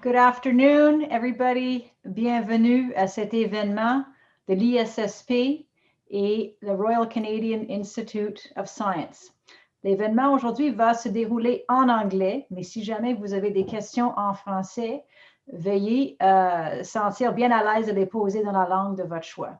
Good afternoon, everybody. Bienvenue à cet événement de l'ISSP et le Royal Canadian Institute of Science. L'événement aujourd'hui va se dérouler en anglais, mais si jamais vous avez des questions en français, veuillez sentir bien à l'aise de les poser dans la langue de votre choix.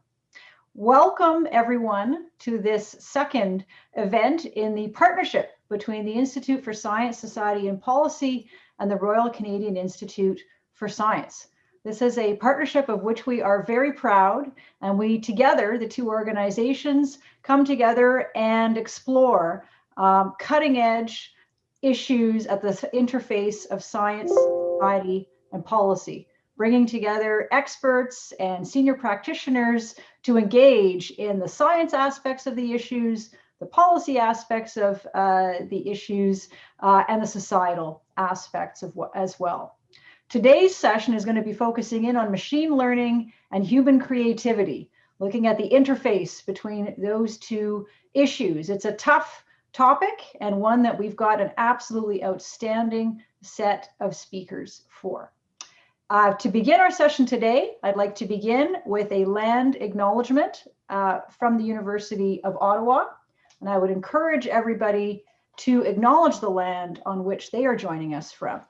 Welcome, everyone, to this second event in the partnership between the Institute for Science, Society and Policy and the Royal Canadian Institute for Science. This is a partnership of which we are very proud, and we together, the two organizations, come together and explore cutting-edge issues at the interface of science, society, and policy, bringing together experts and senior practitioners to engage in the science aspects of the issues, the policy aspects of the issues, and the societal aspects of as well. Today's session is going to be focusing in on machine learning and human creativity, looking at the interface between those two issues. It's a tough topic and one that we've got an absolutely outstanding set of speakers for. To begin our session today, I'd like to begin with a land acknowledgement from the University of Ottawa. And I would encourage everybody to acknowledge the land on which they are joining us from.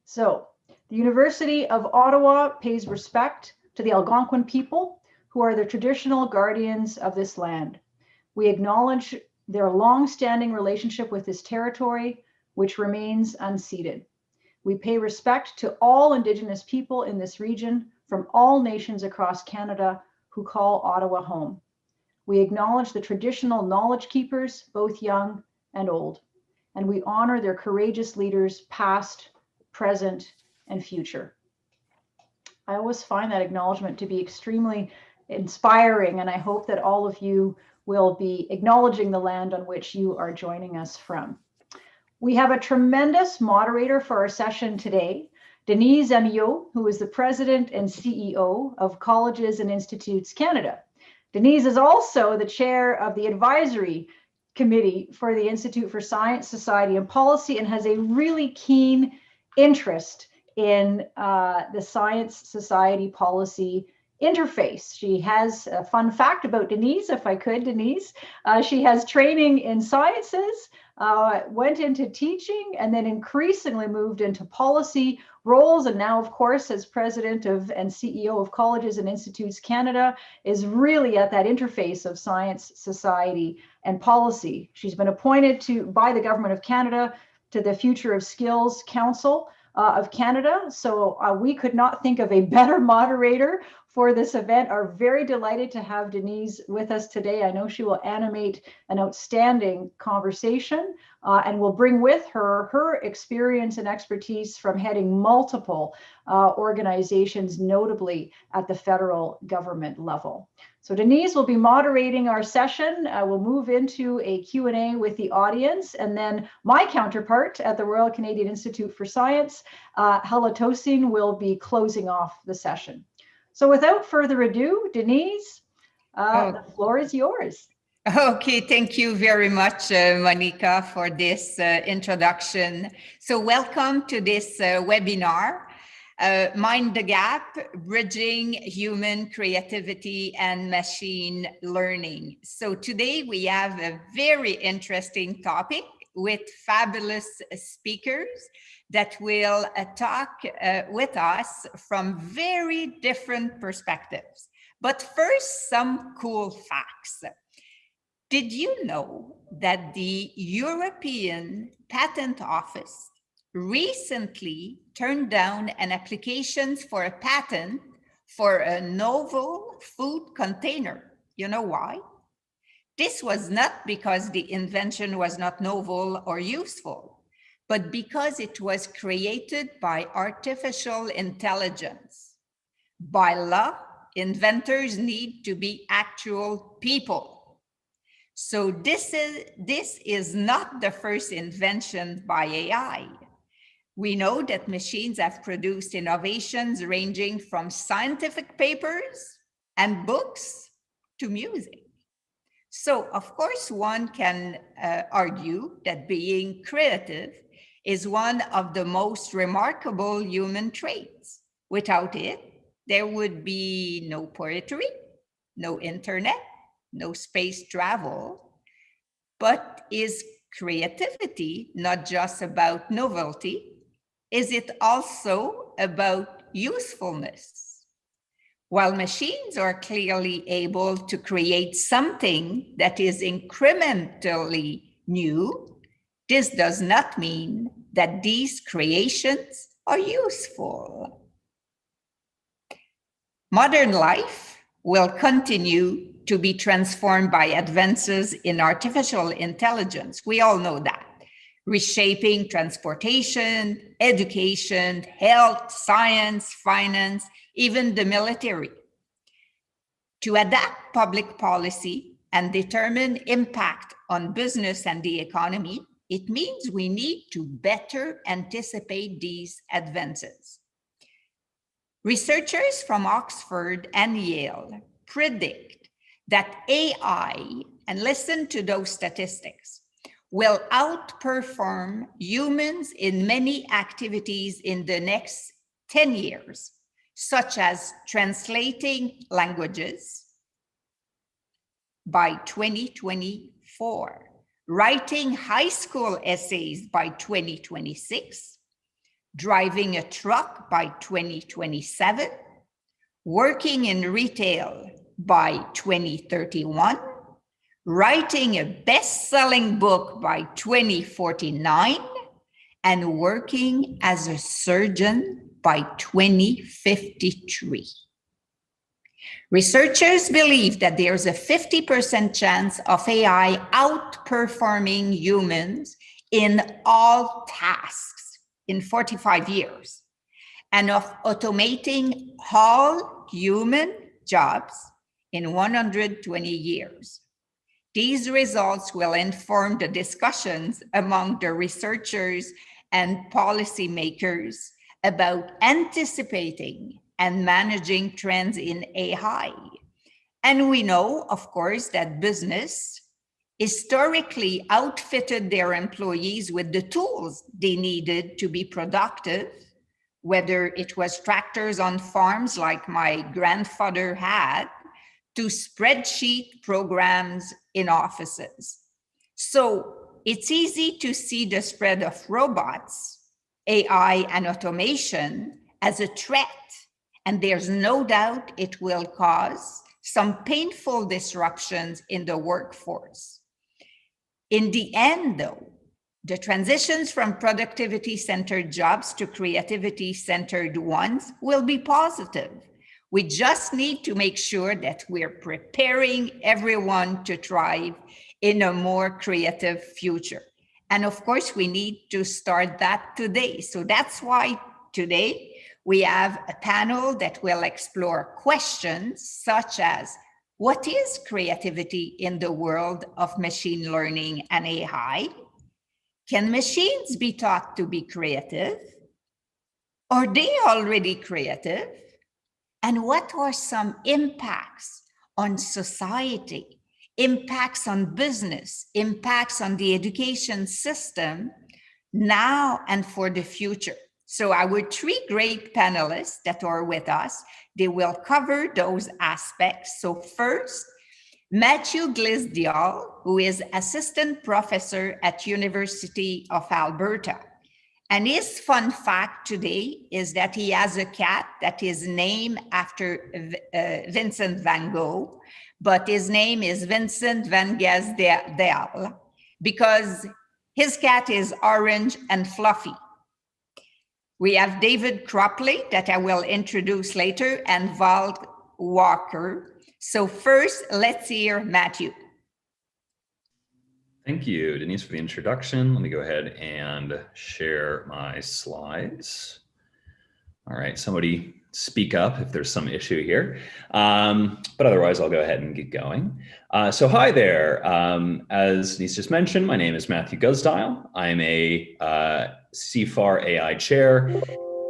So, the University of Ottawa pays respect to the Algonquin people, who are the traditional guardians of this land. We acknowledge their long-standing relationship with this territory, which remains unceded. We pay respect to all Indigenous people in this region from all nations across Canada who call Ottawa home. We acknowledge the traditional knowledge keepers, both young and old, and we honor their courageous leaders, past, present, and future. I always find that acknowledgement to be extremely inspiring, and I hope that all of you will be acknowledging the land on which you are joining us from. We have a tremendous moderator for our session today, Denise Amyot, who is the President and CEO of Colleges and Institutes Canada. Denise is also the chair of the advisory committee for the Institute for Science, Society and Policy, and has a really keen interest in the science, society, policy interface. She has a fun fact about Denise, if I could, Denise. She has training in sciences, went into teaching, and then increasingly moved into policy roles. And now, of course, as president of and CEO of Colleges and Institutes Canada, is really at that interface of science, society, and policy. She's been appointed by the Government of Canada to the Future of Skills Council of Canada. So we could not think of a better moderator for this event. Are very delighted to have Denise with us today. I know she will animate an outstanding conversation and will bring with her experience and expertise from heading multiple organizations, notably at the federal government level. So Denise will be moderating our session. We'll move into a Q&A with the audience, and then my counterpart at the Royal Canadian Institute for Science, Helle Tosine, will be closing off the session. So without further ado, Denise, the floor is yours. Okay, thank you very much, Monica, for this introduction. So welcome to this webinar, Mind the Gap, Bridging Human Creativity and Machine Learning. So today we have a very interesting topic with fabulous speakers that will talk with us from very different perspectives. But first, some cool facts. Did you know that the European Patent Office recently turned down an application for a patent for a novel food container? You know why? This was not because the invention was not novel or useful, but because it was created by artificial intelligence. By law, inventors need to be actual people. So this is not the first invention by AI. We know that machines have produced innovations ranging from scientific papers and books to music. So, of course, one can argue that being creative is one of the most remarkable human traits. Without it, there would be no poetry, no internet, no space travel. But is creativity not just about novelty? Is it also about usefulness? While machines are clearly able to create something that is incrementally new, this does not mean that these creations are useful. Modern life will continue to be transformed by advances in artificial intelligence. We all know that. Reshaping transportation, education, health, science, finance, even the military. To adapt public policy and determine impact on business and the economy, it means we need to better anticipate these advances. Researchers from Oxford and Yale predict that AI, and listen to those statistics, will outperform humans in many activities in the next 10 years, such as translating languages by 2024, writing high school essays by 2026, driving a truck by 2027, working in retail by 2031, writing a best-selling book by 2049, and working as a surgeon by 2053. Researchers believe that there's a 50% chance of AI outperforming humans in all tasks in 45 years, and of automating all human jobs in 120 years. These results will inform the discussions among the researchers and policymakers about anticipating and managing trends in AI. And we know, of course, that business historically outfitted their employees with the tools they needed to be productive, whether it was tractors on farms like my grandfather had, to spreadsheet programs in offices. So it's easy to see the spread of robots, AI, and automation as a threat, and there's no doubt it will cause some painful disruptions in the workforce. In the end, though, the transitions from productivity-centered jobs to creativity-centered ones will be positive. We just need to make sure that we're preparing everyone to thrive in a more creative future. And of course, we need to start that today. So that's why today we have a panel that will explore questions such as, what is creativity in the world of machine learning and AI? Can machines be taught to be creative? Are they already creative? And what are some impacts on society, impacts on business, impacts on the education system now and for the future? So our three great panelists that are with us, they will cover those aspects. So first, Matthew Guzdial, who is assistant professor at University of Alberta. And his fun fact today is that he has a cat that is named after Vincent van Gogh, but his name is Vincent van Guzdial because his cat is orange and fluffy. We have David Cropley that I will introduce later, and Val Walker. So first, let's hear Matthew. Thank you, Denise, for the introduction. Let me go ahead and share my slides. All right, somebody speak up if there's some issue here. But otherwise, I'll go ahead and get going. So hi there. As Denise just mentioned, my name is Matthew Guzdial. I'm a CIFAR AI chair,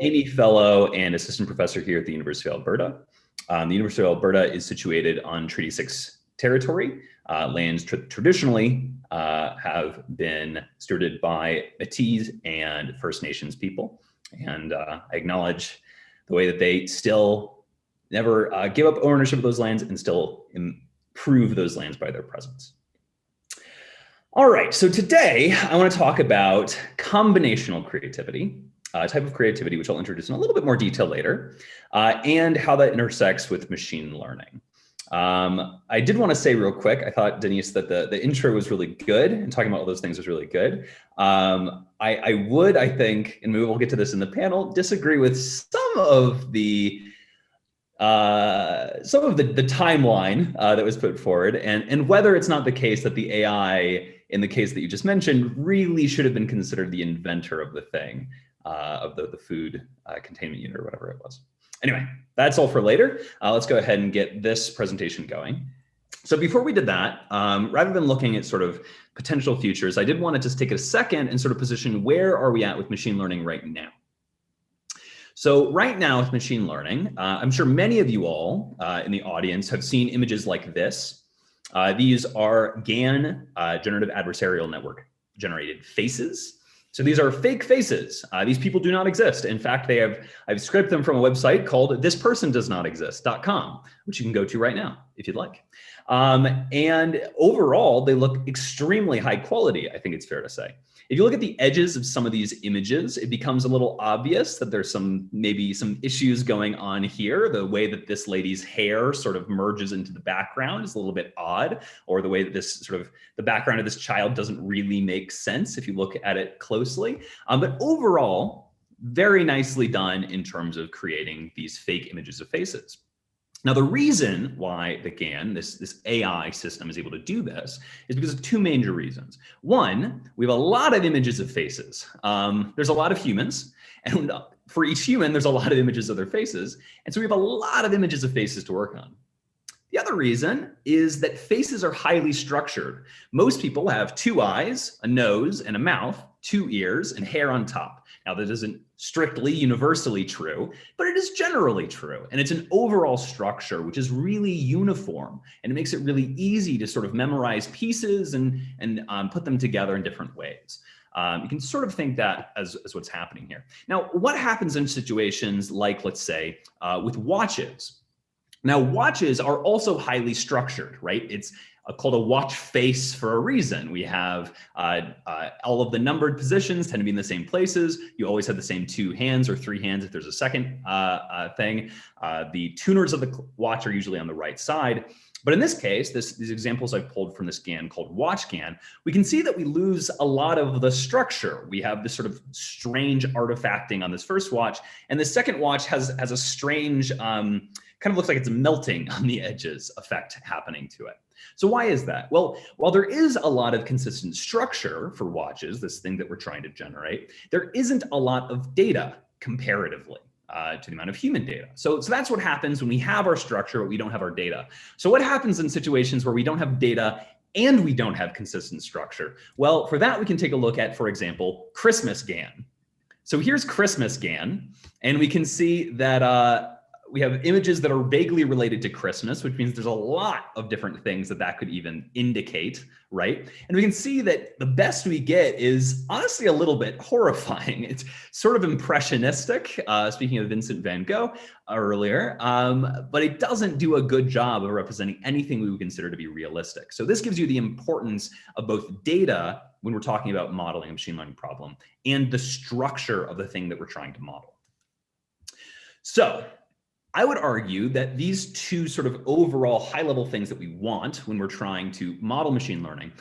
Amy Fellow, and assistant professor here at the University of Alberta. The University of Alberta is situated on Treaty 6 territory, lands traditionally have been stewarded by Métis and First Nations people. And I acknowledge the way that they still never give up ownership of those lands and still improve those lands by their presence. All right, so today I want to talk about combinational creativity, a type of creativity which I'll introduce in a little bit more detail later, and how that intersects with machine learning. I did want to say real quick, I thought, Denise, that the intro was really good and talking about all those things was really good. I would, I think, and maybe we'll get to this in the panel, disagree with some of the timeline that was put forward, and whether it's not the case that the AI, in the case that you just mentioned, really should have been considered the inventor of the thing, of the food containment unit or whatever it was. Anyway, that's all for later. Let's go ahead and get this presentation going. So before we did that, rather than looking at sort of potential futures, I did want to just take a second and sort of position where are we at with machine learning right now. So right now with machine learning, I'm sure many of you all in the audience have seen images like this. These are GAN, generative adversarial network generated faces. So these are fake faces. These people do not exist. In fact, I've scraped them from a website called thispersondoesnotexist.com, which you can go to right now if you'd like. And overall, they look extremely high quality, I think it's fair to say. If you look at the edges of some of these images, it becomes a little obvious that there's maybe some issues going on here. The way that this lady's hair sort of merges into the background is a little bit odd, or the way that this sort of the background of this child doesn't really make sense if you look at it closely. But overall, very nicely done in terms of creating these fake images of faces. Now, the reason why the GAN, this AI system, is able to do this is because of two major reasons. One, we have a lot of images of faces. There's a lot of humans, and for each human, there's a lot of images of their faces. And so we have a lot of images of faces to work on. The other reason is that faces are highly structured. Most people have 2 eyes, a nose, and a mouth, 2 ears, and hair on top. Now, that isn't strictly universally true, but it is generally true. And it's an overall structure which is really uniform, and it makes it really easy to sort of memorize pieces and put them together in different ways. You can sort of think that as what's happening here. Now, what happens in situations like, let's say, with watches? Now, watches are also highly structured, right? It's called a watch face for a reason. We have all of the numbered positions tend to be in the same places. You always have the same 2 hands or 3 hands if there's a second thing. The tuners of the watch are usually on the right side. But in this case, these examples I've pulled from this GAN called watch GAN, we can see that we lose a lot of the structure. We have this sort of strange artifacting on this first watch, and the second watch has a strange, kind of looks like it's melting on the edges effect happening to it. So why is that? Well, while there is a lot of consistent structure for watches, this thing that we're trying to generate, there isn't a lot of data comparatively to the amount of human data. So that's what happens when we have our structure, but we don't have our data. So what happens in situations where we don't have data and we don't have consistent structure? Well, for that, we can take a look at, for example, Christmas GAN. So here's Christmas GAN, and we can see that we have images that are vaguely related to Christmas, which means there's a lot of different things that could even indicate, right? And we can see that the best we get is honestly a little bit horrifying. It's sort of impressionistic, speaking of Vincent van Gogh earlier, but it doesn't do a good job of representing anything we would consider to be realistic. So this gives you the importance of both data when we're talking about modeling a machine learning problem and the structure of the thing that we're trying to model. So I would argue that these two sort of overall high-level things that we want when we're trying to model machine learning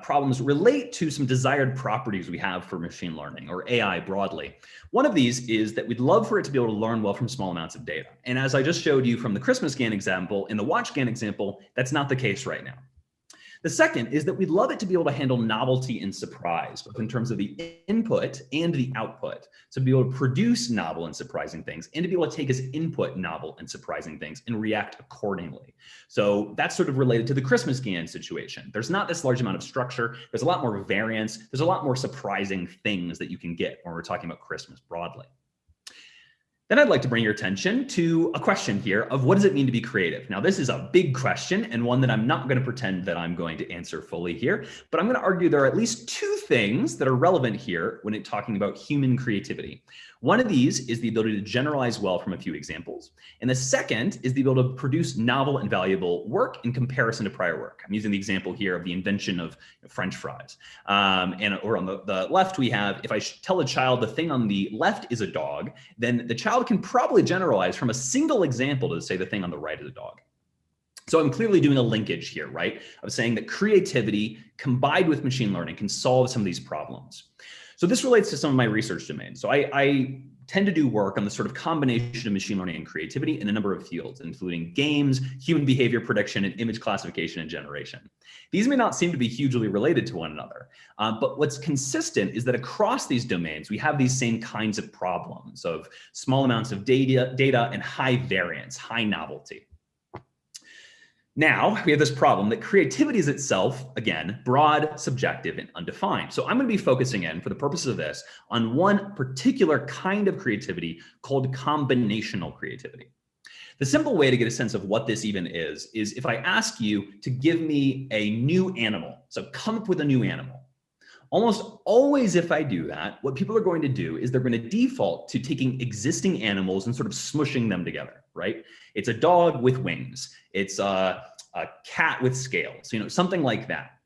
problems relate to some desired properties we have for machine learning, or AI broadly. One of these is that we'd love for it to be able to learn well from small amounts of data. And as I just showed you from the Christmas GAN example, in the watch GAN example, that's not the case right now. The second is that we'd love it to be able to handle novelty and surprise, both in terms of the input and the output. So to be able to produce novel and surprising things, and to be able to take as input novel and surprising things and react accordingly. So that's sort of related to the Christmas GAN situation. There's not this large amount of structure. There's a lot more variance. There's a lot more surprising things that you can get when we're talking about Christmas broadly. Then I'd like to bring your attention to a question here of what does it mean to be creative? Now, this is a big question and one that I'm not going to pretend that I'm going to answer fully here, but I'm going to argue there are at least two things that are relevant here when talking about human creativity. One of these is the ability to generalize well from a few examples. And the second is the ability to produce novel and valuable work in comparison to prior work. I'm using the example here of the invention of French fries. Or on the left, we have, if I tell a child the thing on the left is a dog, then the child can probably generalize from a single example to say the thing on the right is a dog. So I'm clearly doing a linkage here, right? Of saying that creativity combined with machine learning can solve some of these problems. So this relates to some of my research domains. So I tend to do work on the sort of combination of machine learning and creativity in a number of fields, including games, human behavior prediction, and image classification and generation. These may not seem to be hugely related to one another, but what's consistent is that across these domains, we have these same kinds of problems of small amounts of data and high variance, high novelty. Now we have this problem that creativity is itself, again, broad, subjective, and undefined. So I'm going to be focusing in, for the purposes of this, on one particular kind of creativity called combinational creativity. The simple way to get a sense of what this even is if I ask you to give me a new animal, so come up with a new animal. Almost always if I do that, what people are going to do is they're going to default to taking existing animals and sort of smushing them together, right? It's a dog with wings. It's a cat with scales, something like that.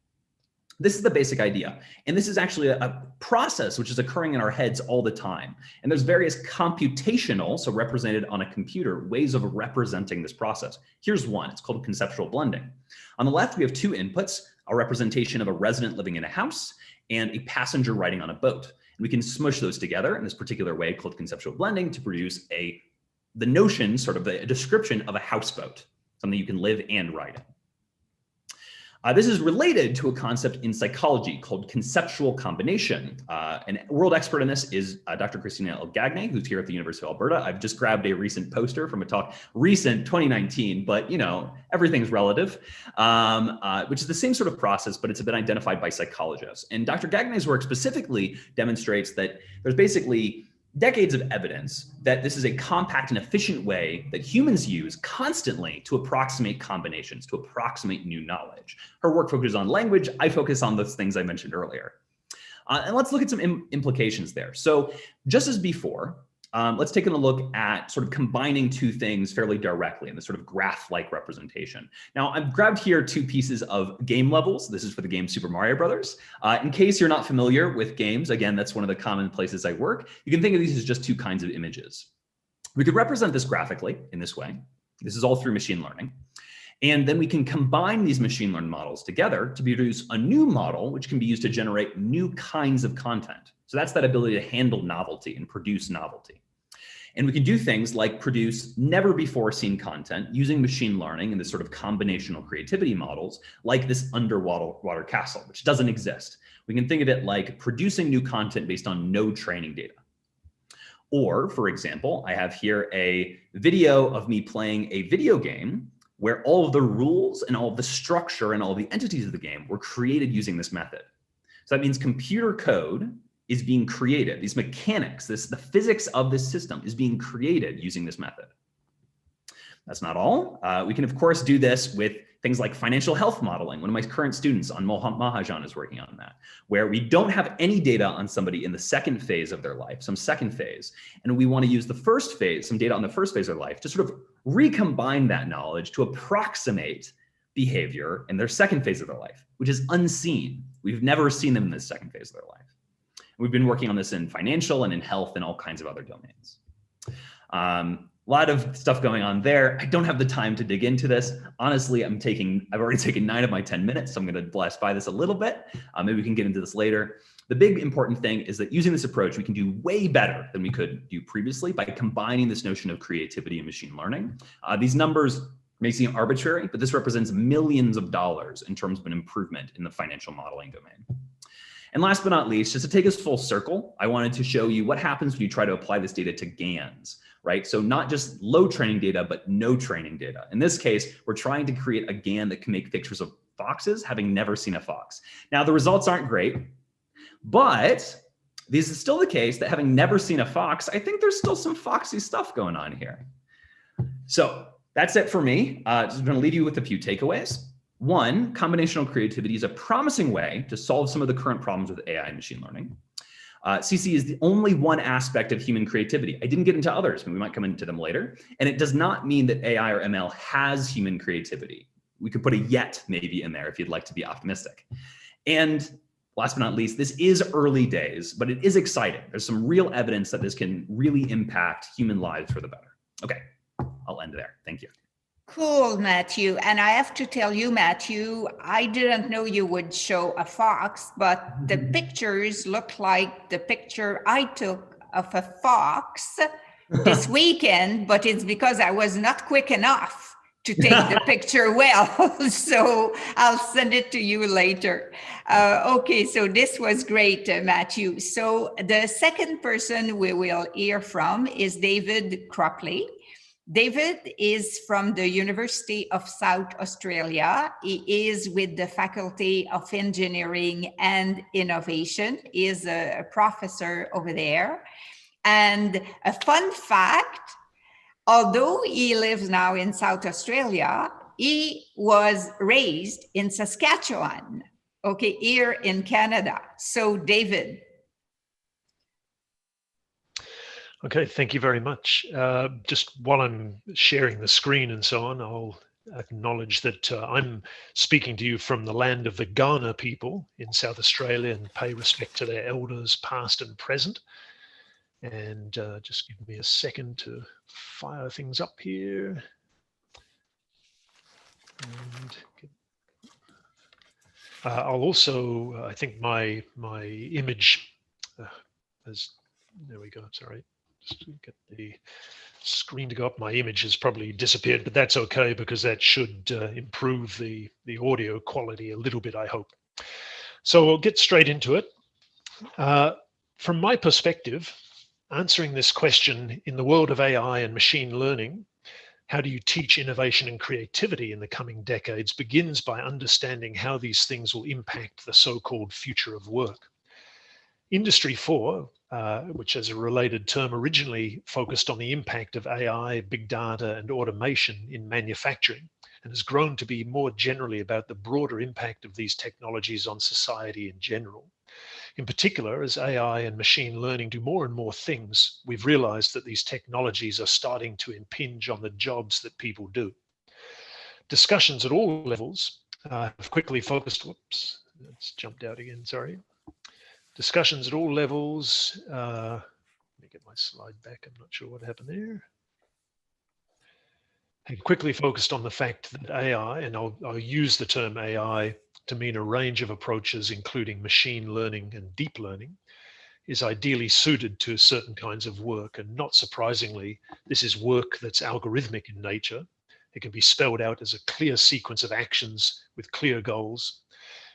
This is the basic idea. And this is actually a process which is occurring in our heads all the time. And there's various computational, so represented on a computer, ways of representing this process. Here's one, it's called conceptual blending. On the left, we have two inputs, a representation of a resident living in a house and a passenger riding on a boat. And we can smush those together in this particular way called conceptual blending to produce the notion, sort of a description of a houseboat, something you can live and ride in. This is related to a concept in psychology called conceptual combination. And a world expert in this is Dr. Christina Gagne, who's here at the University of Alberta. I've just grabbed a recent poster from a talk, recent 2019, but everything's relative, which is the same sort of process, but it's been identified by psychologists. And Dr. Gagne's work specifically demonstrates that there's basically decades of evidence that this is a compact and efficient way that humans use constantly to approximate combinations, to approximate new knowledge. Her work focuses on language. I focus on those things I mentioned earlier. And let's look at some implications there. So just as before, let's take a look at sort of combining two things fairly directly in this sort of graph-like representation. Now, I've grabbed here two pieces of game levels. This is for the game Super Mario Brothers. In case you're not familiar with games, again, that's one of the common places I work. You can think of these as just two kinds of images. We could represent this graphically in this way. This is all through machine learning. And then we can combine these machine learned models together to produce a new model, which can be used to generate new kinds of content. So that's that ability to handle novelty and produce novelty. And we can do things like produce never before seen content using machine learning and this sort of combinational creativity models, like this underwater castle, which doesn't exist. We can think of it like producing new content based on no training data. Or, for example, I have here a video of me playing a video game where all of the rules and all of the structure and all of the entities of the game were created using this method. So that means computer code is being created. These mechanics, the physics of this system is being created using this method. That's not all. We can, of course, do this with things like financial health modeling. One of my current students on Mahajan is working on that, where we don't have any data on somebody in the second phase of their life, some second phase, and we want to use the first phase, some data on the first phase of their life, to sort of recombine that knowledge to approximate behavior in their second phase of their life, which is unseen. We've never seen them in this second phase of their life. We've been working on this in financial and in health and all kinds of other domains. A lot of stuff going on there. I don't have the time to dig into this. Honestly, I've already taken 9 of my 10 minutes, so I'm going to blast by this a little bit. Maybe we can get into this later. The big important thing is that using this approach, we can do way better than we could do previously by combining this notion of creativity and machine learning. These numbers may seem arbitrary, but this represents millions of dollars in terms of an improvement in the financial modeling domain. And last but not least, just to take us full circle, I wanted to show you what happens when you try to apply this data to GANs, right? So not just low training data, but no training data. In this case, we're trying to create a GAN that can make pictures of foxes, having never seen a fox. Now, the results aren't great, but this is still the case that having never seen a fox, I think there's still some foxy stuff going on here. So that's it for me. Just going to leave you with a few takeaways. One, combinational creativity is a promising way to solve some of the current problems with AI and machine learning. CC is the only one aspect of human creativity. I didn't get into others, but we might come into them later. And it does not mean that AI or ML has human creativity. We could put a yet maybe in there if you'd like to be optimistic. And last but not least, this is early days, but it is exciting. There's some real evidence that this can really impact human lives for the better. Okay, I'll end there. Thank you. Cool, Matthew. And I have to tell you, Matthew, I didn't know you would show a fox, but the pictures look like the picture I took of a fox this weekend, but it's because I was not quick enough to take the picture well. So I'll send it to you later. Okay, so this was great, Matthew. So the second person we will hear from is David Cropley. David is from the University of South Australia. He is with the Faculty of Engineering and Innovation. He is a professor over there. And a fun fact, although he lives now in South Australia, he was raised in Saskatchewan, okay, here in Canada. So David. Okay, thank you very much. Just while I'm sharing the screen and so on, I'll acknowledge that I'm speaking to you from the land of the Kaurna people in South Australia and pay respect to their elders, past and present. And just give me a second to fire things up here. And I'll also, I think my image, there we go, sorry. Just get the screen to go up. My image has probably disappeared, but that's okay because that should improve the audio quality a little bit, I hope. So we'll get straight into it. From my perspective, answering this question in the world of AI and machine learning, how do you teach innovation and creativity in the coming decades, begins by understanding how these things will impact the so-called future of work. Industry 4, which as a related term originally focused on the impact of AI, big data, and automation in manufacturing, and has grown to be more generally about the broader impact of these technologies on society in general. In particular, as AI and machine learning do more and more things, we've realized that these technologies are starting to impinge on the jobs that people do. Discussions at all levels have quickly focused, whoops, it's jumped out again, sorry. Discussions at all levels, let me get my slide back, I'm not sure what happened there. Have quickly focused on the fact that AI, and I'll use the term AI to mean a range of approaches, including machine learning and deep learning, is ideally suited to certain kinds of work. And not surprisingly, this is work that's algorithmic in nature. It can be spelled out as a clear sequence of actions with clear goals.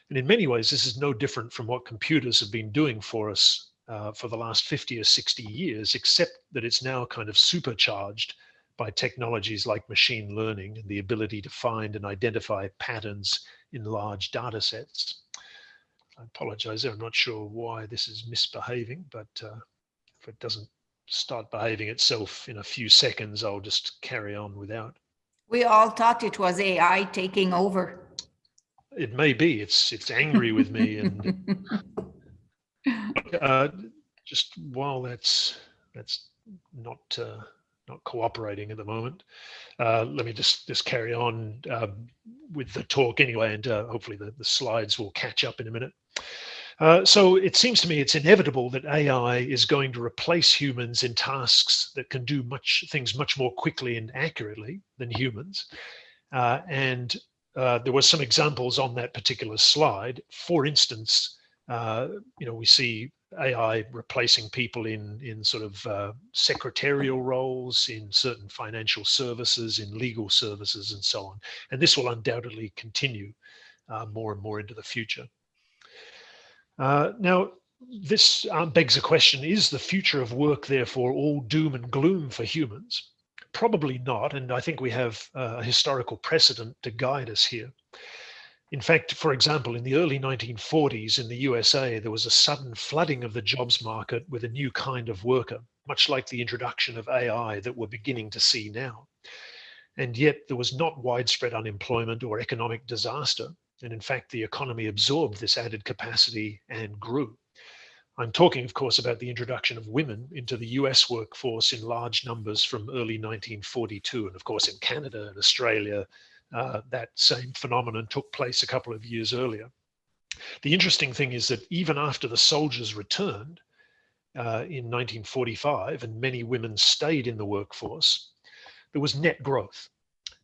And in many ways, this is no different from what computers have been doing for us for the last 50 or 60 years, except that it's now kind of supercharged by technologies like machine learning and the ability to find and identify patterns in large data sets. I apologize there, I'm not sure why this is misbehaving, but if it doesn't start behaving itself in a few seconds, I'll just carry on without. We all thought it was AI taking over. It may be. It's angry with me, and just while that's not cooperating at the moment, let me just carry on with the talk anyway, and hopefully the slides will catch up in a minute. So it seems to me it's inevitable that AI is going to replace humans in tasks that can do things much more quickly and accurately than humans, and there were some examples on that particular slide. For instance, we see AI replacing people in sort of secretarial roles, in certain financial services, in legal services, and so on. And this will undoubtedly continue more and more into the future. Now, this begs a question: is the future of work therefore all doom and gloom for humans? Probably not, and I think we have a historical precedent to guide us here. In fact, for example, in the early 1940s in the USA, there was a sudden flooding of the jobs market with a new kind of worker, much like the introduction of AI that we're beginning to see now. And yet there was not widespread unemployment or economic disaster. And in fact, the economy absorbed this added capacity and grew. I'm talking, of course, about the introduction of women into the US workforce in large numbers from early 1942. And of course, in Canada and Australia, that same phenomenon took place a couple of years earlier. The interesting thing is that even after the soldiers returned in 1945, and many women stayed in the workforce, there was net growth.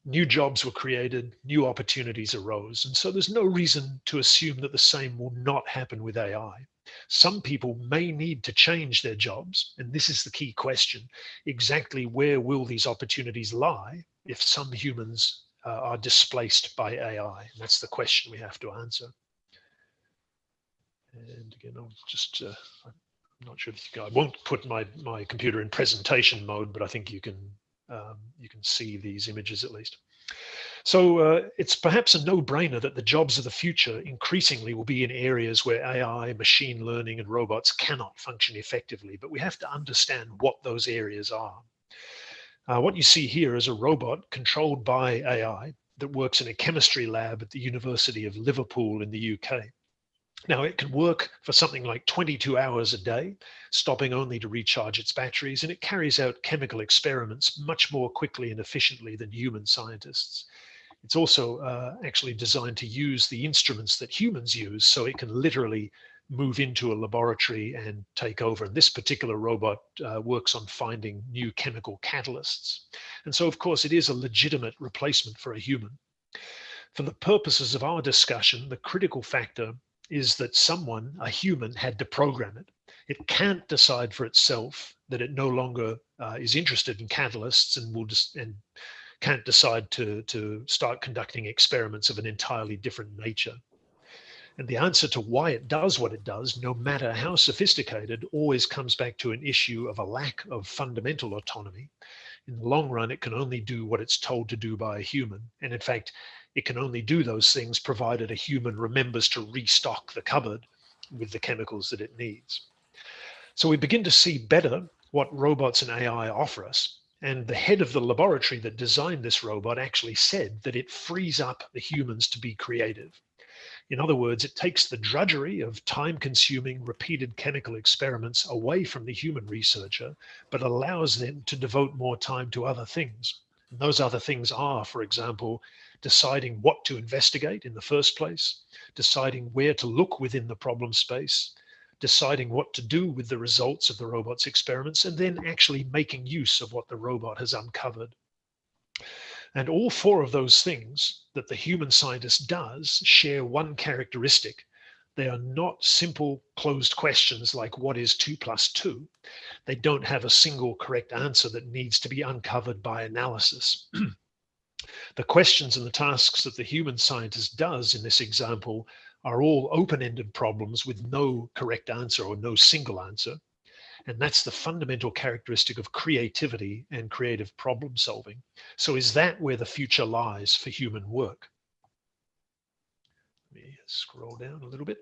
New jobs were created, new opportunities arose. And so there's no reason to assume that the same will not happen with AI. Some people may need to change their jobs, and this is the key question. Exactly where will these opportunities lie if some humans are displaced by AI? And that's the question we have to answer. And again, I'll just, I'm not sure if I won't put my computer in presentation mode, but I think you can see these images at least. So it's perhaps a no-brainer that the jobs of the future increasingly will be in areas where AI, machine learning, and robots cannot function effectively, but we have to understand what those areas are. What you see here is a robot controlled by AI that works in a chemistry lab at the University of Liverpool in the UK. Now, it can work for something like 22 hours a day, stopping only to recharge its batteries, and it carries out chemical experiments much more quickly and efficiently than human scientists. It's also actually designed to use the instruments that humans use, so it can literally move into a laboratory and take over. And this particular robot works on finding new chemical catalysts. And so, of course, it is a legitimate replacement for a human. For the purposes of our discussion, the critical factor is that someone, a human, had to program it. It can't decide for itself that it no longer is interested in catalysts and can't decide to start conducting experiments of an entirely different nature. And the answer to why it does what it does, no matter how sophisticated, always comes back to an issue of a lack of fundamental autonomy. In the long run, it can only do what it's told to do by a human. And in fact, it can only do those things provided a human remembers to restock the cupboard with the chemicals that it needs. So we begin to see better what robots and AI offer us. And the head of the laboratory that designed this robot actually said that it frees up the humans to be creative. In other words, it takes the drudgery of time-consuming, repeated chemical experiments away from the human researcher, but allows them to devote more time to other things. And those other things are, for example, deciding what to investigate in the first place, deciding where to look within the problem space, deciding what to do with the results of the robot's experiments, and then actually making use of what the robot has uncovered. And all four of those things that the human scientist does share one characteristic. They are not simple closed questions like what is 2 + 2. They don't have a single correct answer that needs to be uncovered by analysis. The questions and the tasks that the human scientist does in this example are all open-ended problems with no correct answer or no single answer. And that's the fundamental characteristic of creativity and creative problem solving. So is that where the future lies for human work? Let me scroll down a little bit.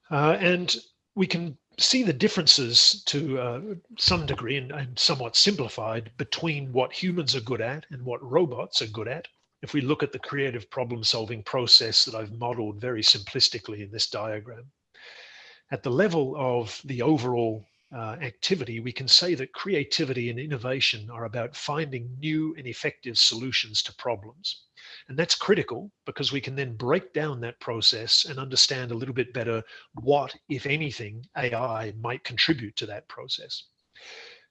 And we can see the differences to some degree and somewhat simplified between what humans are good at and what robots are good at. If we look at the creative problem solving process that I've modeled very simplistically in this diagram. At the level of the overall activity, we can say that creativity and innovation are about finding new and effective solutions to problems. And that's critical because we can then break down that process and understand a little bit better what, if anything, AI might contribute to that process.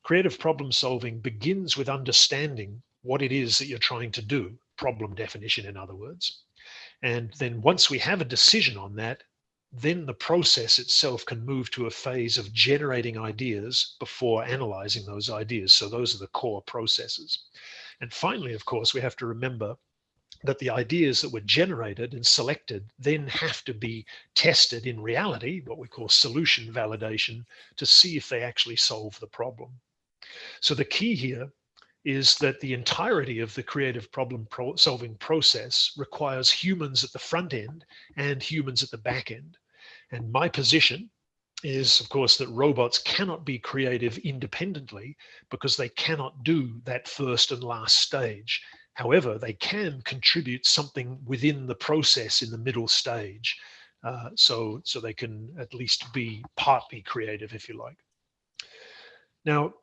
Creative problem solving begins with understanding what it is that you're trying to do, problem definition, in other words. And then once we have a decision on that, then the process itself can move to a phase of generating ideas before analyzing those ideas. So those are the core processes. And finally, of course, we have to remember that the ideas that were generated and selected then have to be tested in reality, what we call solution validation, to see if they actually solve the problem. So the key here is that the entirety of the creative problem solving process requires humans at the front end and humans at the back end. And my position is, of course, that robots cannot be creative independently because they cannot do that first and last stage. However, they can contribute something within the process in the middle stage. So they can at least be partly creative, if you like. Now,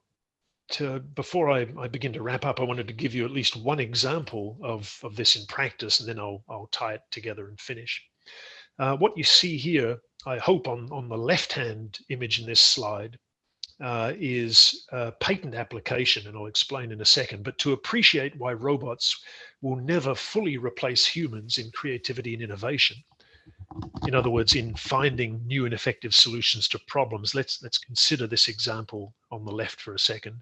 before I begin to wrap up, I wanted to give you at least one example of this in practice, and then I'll tie it together and finish. What you see here, I hope on the left-hand image in this slide, is a patent application, and I'll explain in a second. But to appreciate why robots will never fully replace humans in creativity and innovation, in other words, in finding new and effective solutions to problems, let's consider this example on the left for a second.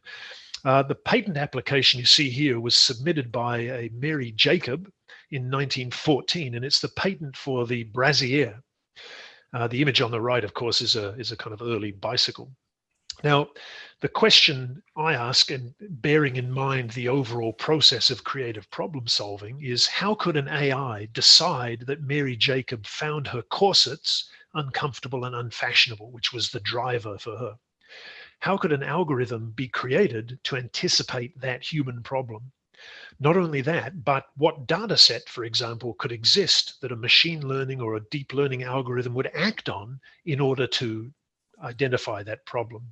The patent application you see here was submitted by a Mary Jacob in 1914, and it's the patent for the brassiere. The image on the right, of course, is a kind of early bicycle. Now, the question I ask, and bearing in mind the overall process of creative problem solving, is how could an AI decide that Mary Jacob found her corsets uncomfortable and unfashionable, which was the driver for her? How could an algorithm be created to anticipate that human problem? Not only that, but what data set, for example, could exist that a machine learning or a deep learning algorithm would act on in order to identify that problem?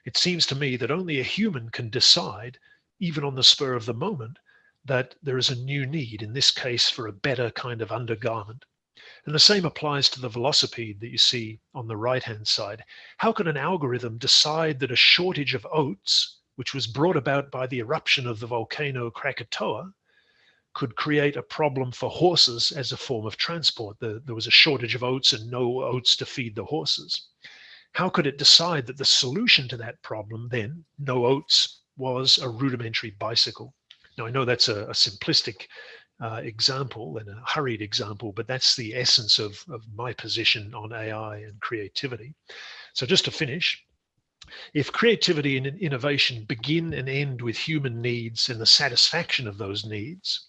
It seems to me that only a human can decide, even on the spur of the moment, that there is a new need, in this case for a better kind of undergarment. And the same applies to the velocipede that you see on the right-hand side. How could an algorithm decide that a shortage of oats, which was brought about by the eruption of the volcano Krakatoa, could create a problem for horses as a form of transport? There was a shortage of oats and no oats to feed the horses. How could it decide that the solution to that problem, then, no oats, was a rudimentary bicycle? Now, I know that's a simplistic example and a hurried example, but that's the essence of my position on AI and creativity. So just to finish, if creativity and innovation begin and end with human needs and the satisfaction of those needs,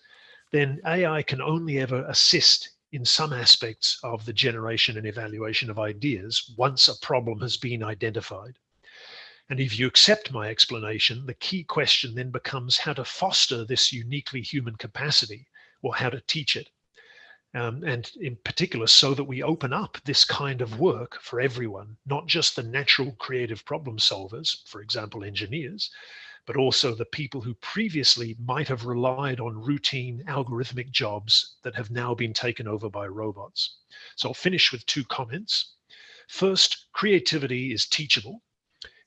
then AI can only ever assist in some aspects of the generation and evaluation of ideas once a problem has been identified. And if you accept my explanation, the key question then becomes how to foster this uniquely human capacity, or how to teach it. And in particular, so that we open up this kind of work for everyone, not just the natural creative problem solvers, for example, engineers, but also the people who previously might have relied on routine algorithmic jobs that have now been taken over by robots. So I'll finish with two comments. First, creativity is teachable.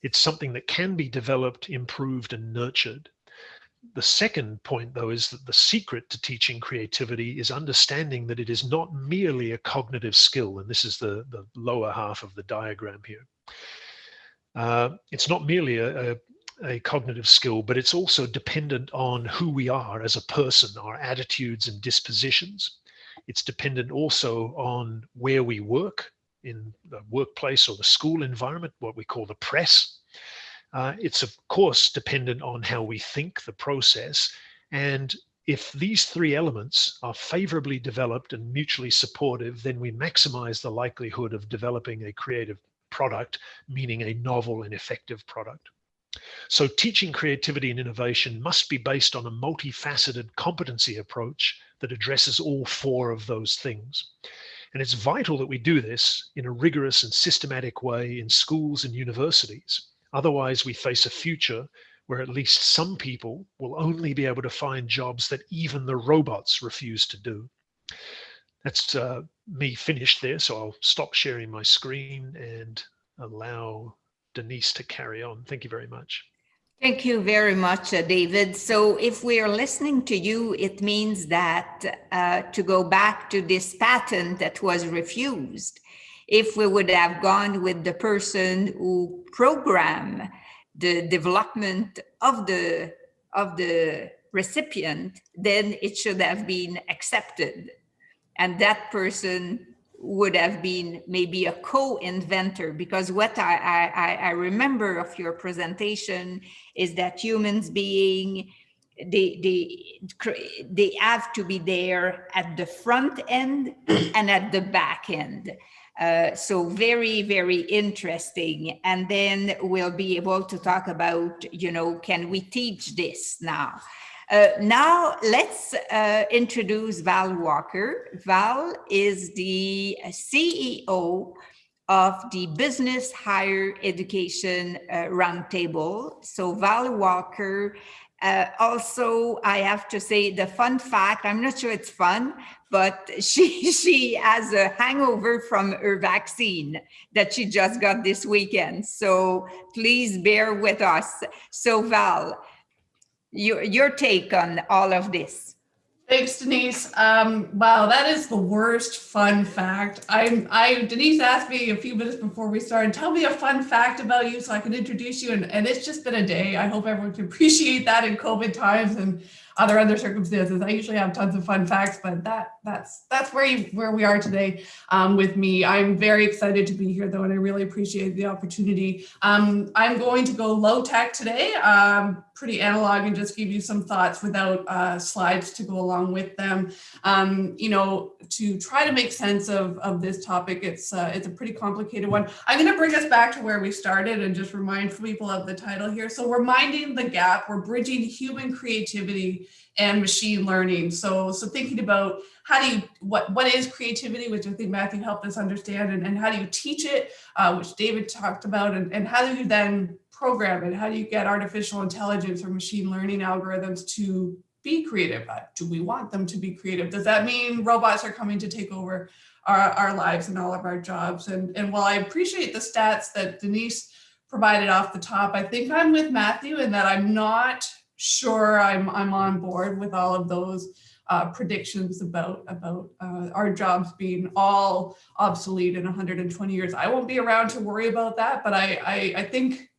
It's something that can be developed, improved, and nurtured. The second point, though, is that the secret to teaching creativity is understanding that it is not merely a cognitive skill, and this is the lower half of the diagram here. It's not merely a cognitive skill, but it's also dependent on who we are as a person, our attitudes and dispositions. It's dependent also on where we work, in the workplace or the school environment, what we call the press. It's of course dependent on how we think, the process. And if these three elements are favorably developed and mutually supportive, then we maximize the likelihood of developing a creative product, meaning a novel and effective product. So teaching creativity and innovation must be based on a multifaceted competency approach that addresses all four of those things. And it's vital that we do this in a rigorous and systematic way in schools and universities. Otherwise, we face a future where at least some people will only be able to find jobs that even the robots refuse to do. That's me finished there, so I'll stop sharing my screen and allow Denise to carry on. Thank you very much. Thank you very much, David. So if we are listening to you, it means that to go back to this patent that was refused, if we would have gone with the person who programmed the development of the recipient, then it should have been accepted. And that person would have been maybe a co-inventor, because what I remember of your presentation is that humans being they have to be there at the front end and at the back end. So very, very interesting. And then we'll be able to talk about, can we teach this now? Now let's introduce Val Walker. Val is the CEO of the Business Higher Education Roundtable. So Val Walker, also, I have to say the fun fact, I'm not sure it's fun, but she has a hangover from her vaccine that she just got this weekend. So please bear with us. So Val, your take on all of this. Thanks, Denise. Wow, that is the worst fun fact. Denise asked me a few minutes before we started, tell me a fun fact about you so I can introduce you. And it's just been a day. I hope everyone can appreciate that in COVID times and other circumstances. I usually have tons of fun facts, but that's where we are today with me. I'm very excited to be here though, and I really appreciate the opportunity. I'm going to go low tech today, pretty analog, and just give you some thoughts without slides to go along with them. To try to make sense of this topic, it's a pretty complicated one. I'm going to bring us back to where we started and just remind people of the title here. So we're minding the gap. We're bridging human creativity and machine learning. So thinking about what is creativity, which I think Matthew helped us understand, and how do you teach it, which David talked about, and how do you then program it? How do you get artificial intelligence or machine learning algorithms to be creative? Do we want them to be creative? Does that mean robots are coming to take over our lives and all of our jobs? And while I appreciate the stats that Denise provided off the top, I think I'm with Matthew in that I'm not sure I'm on board with all of those predictions about our jobs being all obsolete in 120 years. I won't be around to worry about that, but I think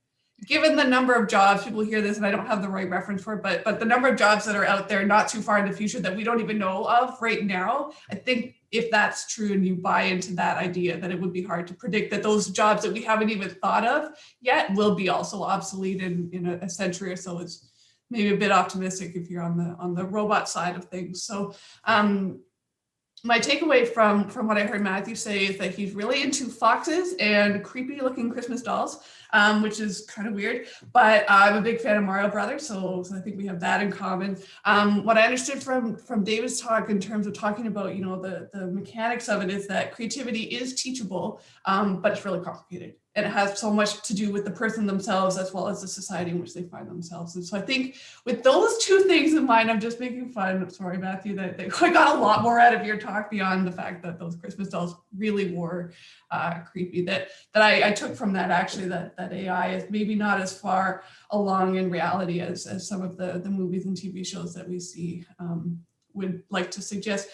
given the number of jobs, people hear this and I don't have the right reference for it, but the number of jobs that are out there not too far in the future that we don't even know of right now, I think if that's true and you buy into that idea, that it would be hard to predict that those jobs that we haven't even thought of yet will be also obsolete in a century or so. It's maybe a bit optimistic if you're on the robot side of things. So my takeaway from what I heard Matthew say is that he's really into foxes and creepy looking Christmas dolls, which is kind of weird, but I'm a big fan of Mario Brothers, so I think we have that in common. What I understood from David's talk in terms of talking about, the mechanics of it is that creativity is teachable, but it's really complicated. And it has so much to do with the person themselves as well as the society in which they find themselves. And so I think with those two things in mind, I'm just making fun. I'm sorry, Matthew, that I got a lot more out of your talk beyond the fact that those Christmas dolls really were creepy. That I took from that actually that AI is maybe not as far along in reality as some of the movies and TV shows that we see would like to suggest.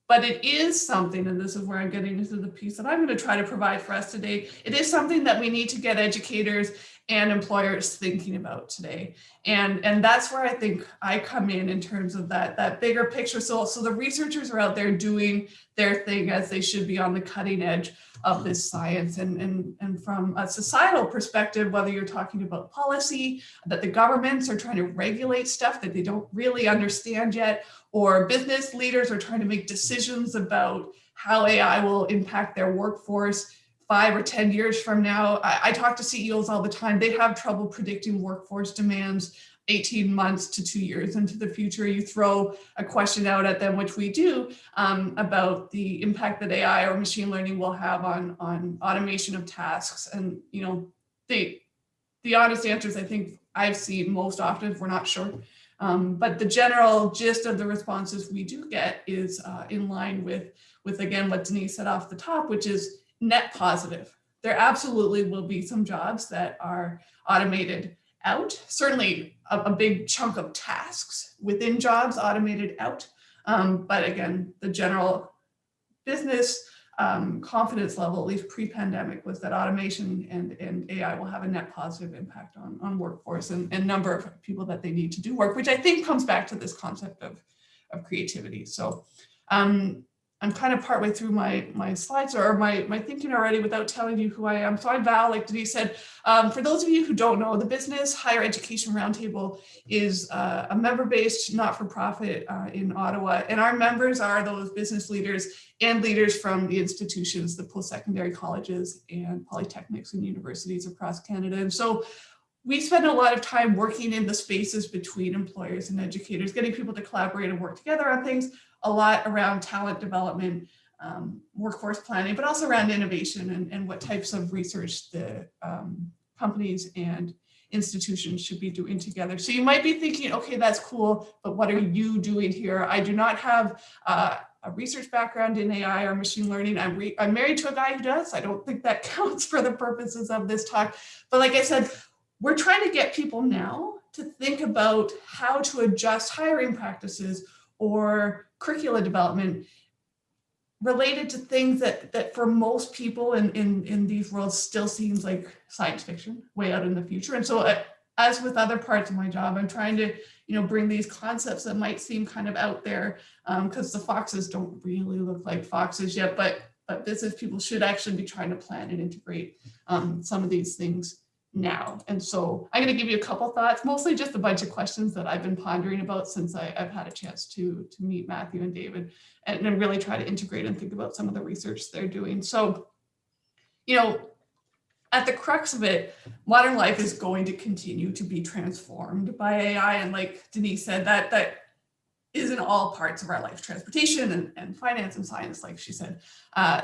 But it is something, and this is where I'm getting into the piece that I'm going to try to provide for us today. It is something that we need to get educators and employers thinking about today. And that's where I think I come in terms of that bigger picture. So the researchers are out there doing their thing as they should be on the cutting edge of this science. And from a societal perspective, whether you're talking about policy, that the governments are trying to regulate stuff that they don't really understand yet, or business leaders are trying to make decisions about how AI will impact their workforce 5 or 10 years from now. I talk to CEOs all the time. They have trouble predicting workforce demands 18 months to 2 years into the future. You throw a question out at them, which we do, about the impact that AI or machine learning will have on automation of tasks. And the honest answers I think I've seen most often, we're not sure. But the general gist of the responses we do get is in line with again, what Denise said off the top, which is net positive. There absolutely will be some jobs that are automated out. Certainly a big chunk of tasks within jobs automated out. But again, the general business confidence level, at least pre-pandemic, was that automation and AI will have a net positive impact on workforce and number of people that they need to do work, which I think comes back to this concept of creativity. So I'm kind of partway through my slides or my thinking already without telling you who I am. So I'm Val, like Denise said. For those of you who don't know, the Business Higher Education Roundtable is a member-based not-for-profit in Ottawa. And our members are those business leaders and leaders from the institutions, the post-secondary colleges and polytechnics and universities across Canada. And so we spend a lot of time working in the spaces between employers and educators, getting people to collaborate and work together on things, a lot around talent development, workforce planning, but also around innovation and what types of research the companies and institutions should be doing together. So you might be thinking, okay, that's cool, but what are you doing here? I do not have a research background in AI or machine learning. I'm married to a guy who does. I don't think that counts for the purposes of this talk. But like I said, we're trying to get people now to think about how to adjust hiring practices or curricula development related to things that for most people in these worlds still seems like science fiction way out in the future. And so as with other parts of my job, I'm trying to bring these concepts that might seem kind of out there because the foxes don't really look like foxes yet, but business people should actually be trying to plan and integrate some of these things now. And so I'm going to give you a couple thoughts, mostly just a bunch of questions that I've been pondering about since I've had a chance to meet Matthew and David and really try to integrate and think about some of the research they're doing. So, at the crux of it, modern life is going to continue to be transformed by AI. And like Denise said, that is in all parts of our life, transportation and finance and science, like she said.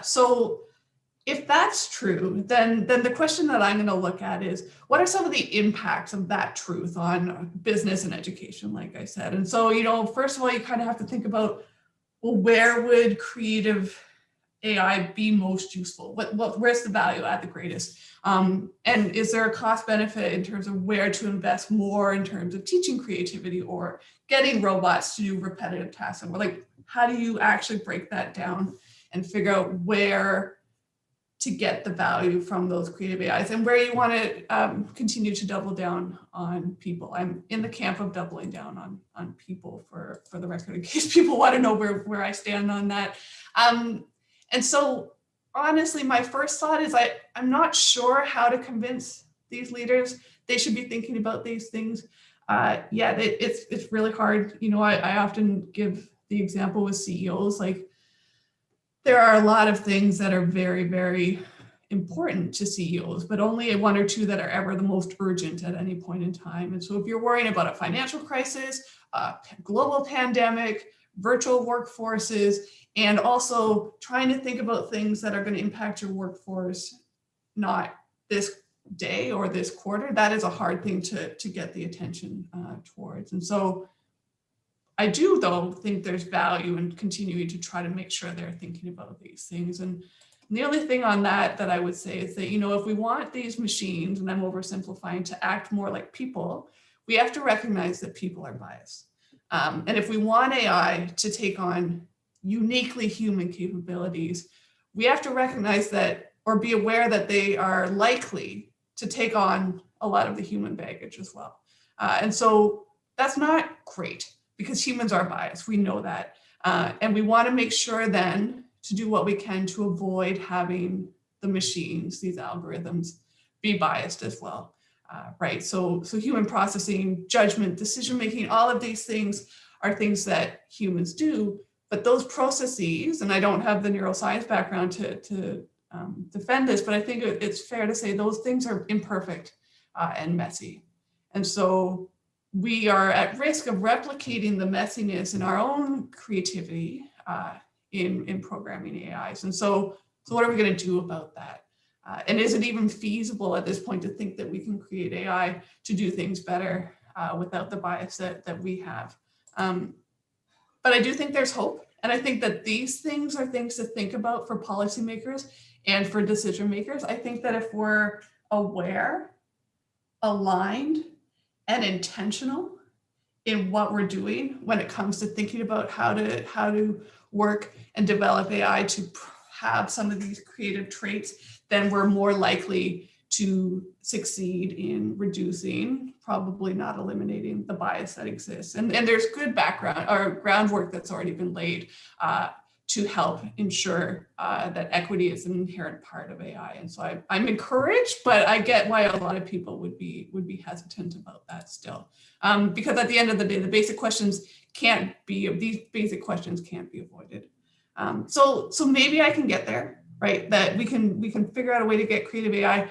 So if that's true, then the question that I'm going to look at is, what are some of the impacts of that truth on business and education, like I said? And so, first of all, you kind of have to think about, well, where would creative AI be most useful? Where's the value add the greatest? And is there a cost benefit in terms of where to invest more in terms of teaching creativity or getting robots to do repetitive tasks? And like, how do you actually break that down and figure out where to get the value from those creative AIs and where you want to continue to double down on people? I'm in the camp of doubling down on people for the record, in case people want to know where I stand on that. And so honestly, my first thought is I'm not sure how to convince these leaders they should be thinking about these things. It's really hard. I often give the example with CEOs, like there are a lot of things that are very, very important to CEOs, but only one or two that are ever the most urgent at any point in time. And so if you're worrying about a financial crisis, a global pandemic, virtual workforces, and also trying to think about things that are going to impact your workforce, not this day or this quarter, that is a hard thing to get the attention towards. And so I do, though, think there's value in continuing to try to make sure they're thinking about these things. And the only thing on that I would say is that, if we want these machines, and I'm oversimplifying, to act more like people, we have to recognize that people are biased. And if we want AI to take on uniquely human capabilities, we have to recognize that, or be aware that they are likely to take on a lot of the human baggage as well. And so that's not great, because humans are biased, we know that. And we want to make sure then to do what we can to avoid having the machines, these algorithms, be biased as well, right? So human processing, judgment, decision-making, all of these things are things that humans do, but those processes, and I don't have the neuroscience background to defend this, but I think it's fair to say those things are imperfect and messy. And so we are at risk of replicating the messiness in our own creativity in programming AIs. And so what are we going to do about that? And is it even feasible at this point to think that we can create AI to do things better without the bias that we have? But I do think there's hope. And I think that these things are things to think about for policymakers and for decision makers. I think that if we're aware, aligned, and intentional in what we're doing when it comes to thinking about how to work and develop AI to have some of these creative traits, then we're more likely to succeed in reducing, probably not eliminating, the bias that exists. And there's good background or groundwork that's already been laid to help ensure that equity is an inherent part of AI. And so I'm encouraged, but I get why a lot of people would be hesitant about that still. Because at the end of the day, the basic questions can't be avoided. So maybe I can get there, right? That we can figure out a way to get creative AI.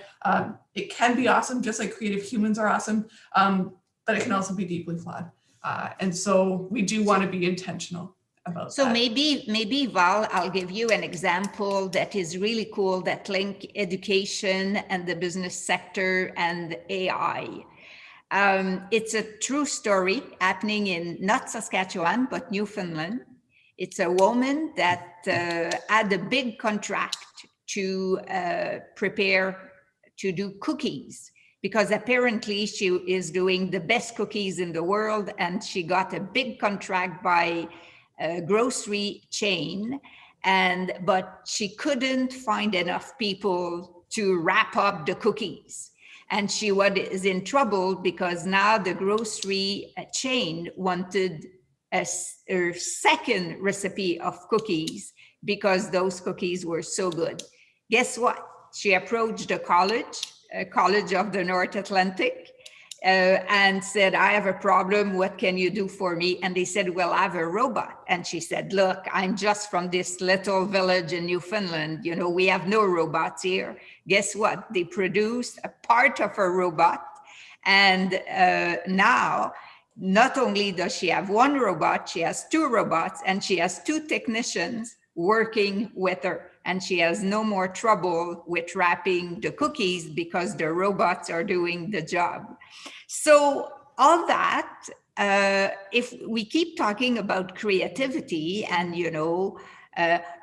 It can be awesome, just like creative humans are awesome, but it can also be deeply flawed. And so we do want to be intentional about so that. maybe Val, I'll give you an example that is really cool that link education and the business sector and AI. It's a true story happening in not Saskatchewan, but Newfoundland. It's a woman that had a big contract to prepare to do cookies, because apparently she is doing the best cookies in the world, and she got a big contract by a grocery chain, but she couldn't find enough people to wrap up the cookies. And she was in trouble because now the grocery chain wanted her second recipe of cookies because those cookies were so good. Guess what? She approached the College of the North Atlantic, and said, I have a problem, what can you do for me? And they said, well, I have a robot. And she said, look, I'm just from this little village in Newfoundland. You know, we have no robots here. Guess what? They produced a part of a robot. And now, not only does she have one robot, she has two robots, and she has two technicians working with her. And she has no more trouble with wrapping the cookies because the robots are doing the job. So all that, if we keep talking about creativity and, you know,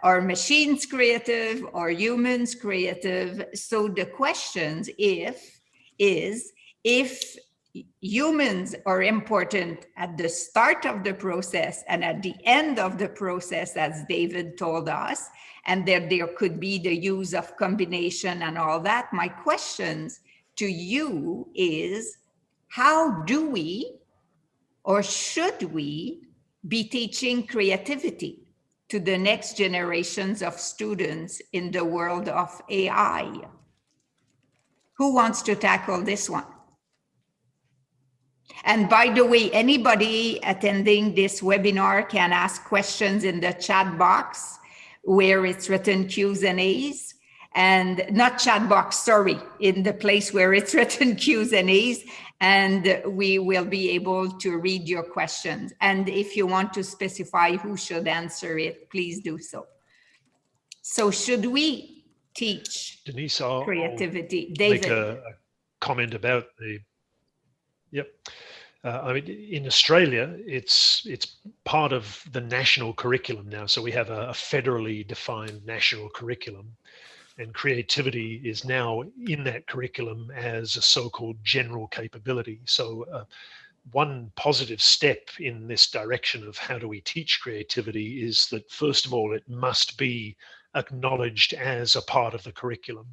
are machines creative or humans creative? So the questions if humans are important at the start of the process and at the end of the process, as David told us, and that there could be the use of combination and all that. My questions to you is, how do we, or should we, be teaching creativity to the next generations of students in the world of AI? Who wants to tackle this one? And by the way, anybody attending this webinar can ask questions in the chat box where it's written Q's and A's, and not chat box, sorry, in the place where it's written Q's and A's, and we will be able to read your questions. And if you want to specify who should answer it, please do so. So should we teach Denise, creativity? I'll David. make a comment about the, yep. I mean, in Australia, it's part of the national curriculum now. So we have a federally defined national curriculum, and creativity is now in that curriculum as a so-called general capability. So one positive step in this direction of how do we teach creativity is that, first of all, it must be acknowledged as a part of the curriculum.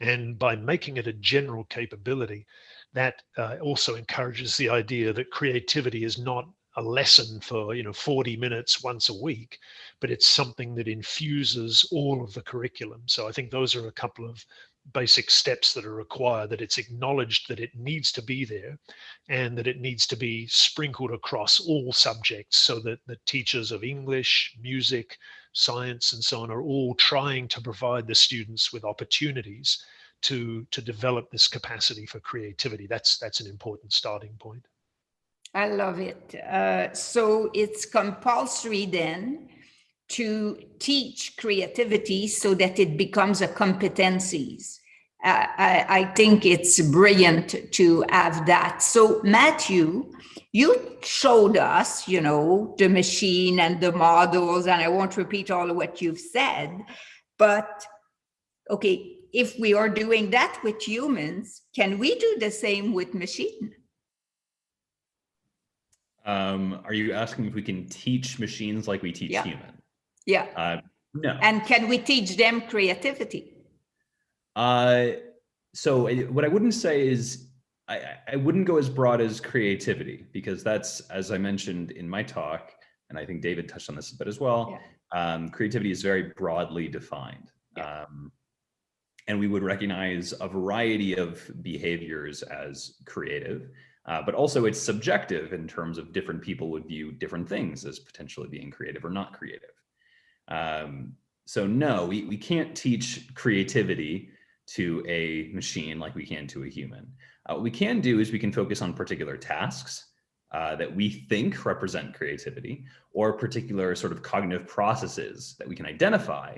And by making it a general capability, that also encourages the idea that creativity is not a lesson for 40 minutes once a week, but it's something that infuses all of the curriculum. So I think those are a couple of basic steps that are required, that it's acknowledged that it needs to be there and that it needs to be sprinkled across all subjects, so that the teachers of English, music, science, and so on are all trying to provide the students with opportunities to develop this capacity for creativity. That's an important starting point. I love it. So it's compulsory then to teach creativity so that it becomes a competencies. I think it's brilliant to have that. So Matthew, you showed us, the machine and the models, and I won't repeat all of what you've said, but okay, if we are doing that with humans, can we do the same with machine? Are you asking if we can teach machines like we teach humans? Yeah. No. And can we teach them creativity? So what I wouldn't say is, I wouldn't go as broad as creativity, because that's, as I mentioned in my talk, and I think David touched on this a bit as well, Creativity is very broadly defined. And we would recognize a variety of behaviors as creative, but also it's subjective in terms of different people would view different things as potentially being creative or not creative. So no, we can't teach creativity to a machine like we can to a human. What we can do is we can focus on particular tasks that we think represent creativity, or particular sort of cognitive processes that we can identify,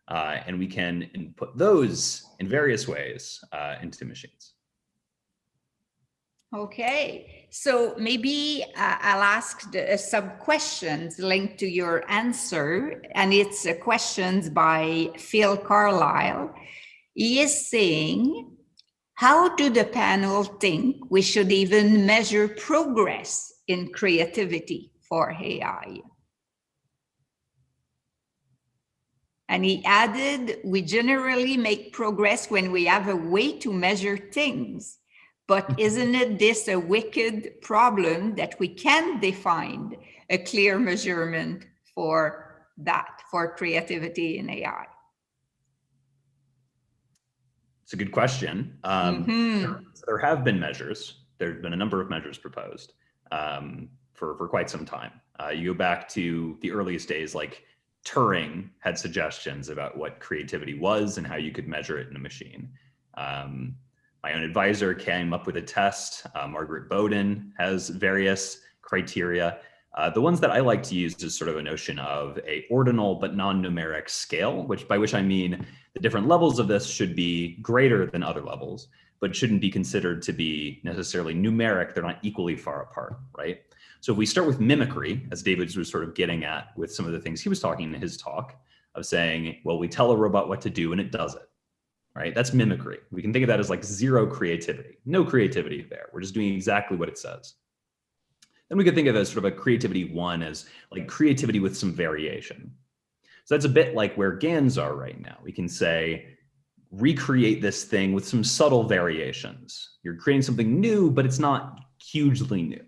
and we can input those in various ways into machines. Okay, so maybe I'll ask some questions linked to your answer, and it's questions by Phil Carlisle. He is saying, how do the panel think we should even measure progress in creativity for AI? And he added, we generally make progress when we have a way to measure things. But isn't it this a wicked problem that we can't define a clear measurement for that, for creativity in AI? It's a good question. There have been measures. There's been a number of measures proposed for quite some time. You go back to the earliest days, like Turing had suggestions about what creativity was and how you could measure it in a machine. My own advisor came up with a test. Margaret Bowden has various criteria. The ones that I like to use is sort of a notion of a ordinal but non-numeric scale, by which I mean the different levels of this should be greater than other levels, but shouldn't be considered to be necessarily numeric. They're not equally far apart, right? So if we start with mimicry, as David was sort of getting at with some of the things he was talking in his talk, of saying, well, we tell a robot what to do and it does it, right? That's mimicry. We can think of that as like zero creativity, no creativity there. We're just doing exactly what it says. Then we could think of it as sort of a creativity one as like creativity with some variation. So that's a bit like where Gans are right now. We can say, recreate this thing with some subtle variations. You're creating something new, but it's not hugely new,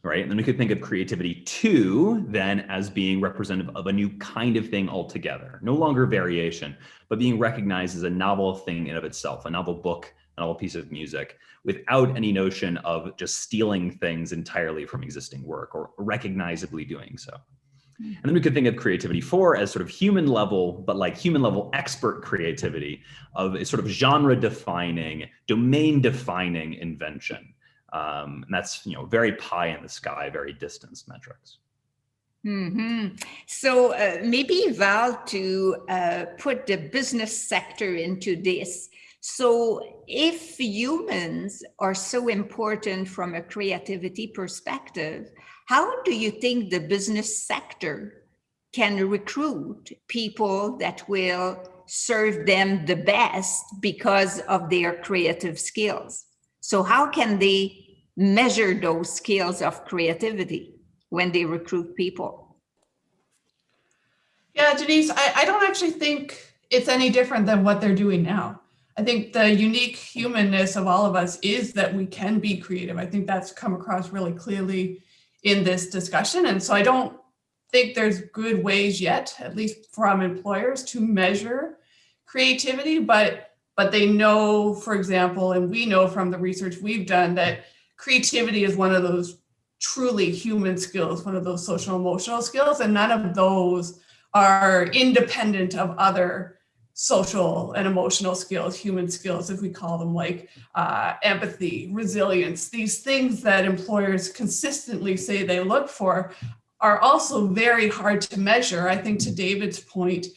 right? And then we could think of creativity two then as being representative of a new kind of thing altogether. No longer variation, but being recognized as a novel thing in of itself, a novel book, a novel piece of music, without any notion of just stealing things entirely from existing work or recognizably doing so. And then we could think of creativity four as sort of human level, but like human level expert creativity of a sort of genre defining, domain defining invention. And that's, very pie in the sky, very distance metrics. So maybe Val, to put the business sector into this. So if humans are so important from a creativity perspective, how do you think the business sector can recruit people that will serve them the best because of their creative skills? So how can they measure those skills of creativity when they recruit people? Yeah, Denise, I don't actually think it's any different than what they're doing now. I think the unique humanness of all of us is that we can be creative. I think that's come across really clearly in this discussion. And so I don't think there's good ways yet, at least from employers, to measure creativity, but they know, for example, and we know from the research we've done that creativity is one of those truly human skills, one of those social emotional skills, and none of those are independent of other social and emotional skills, human skills, if we call them, like empathy, resilience. These things that employers consistently say they look for are also very hard to measure. I think, to David's point,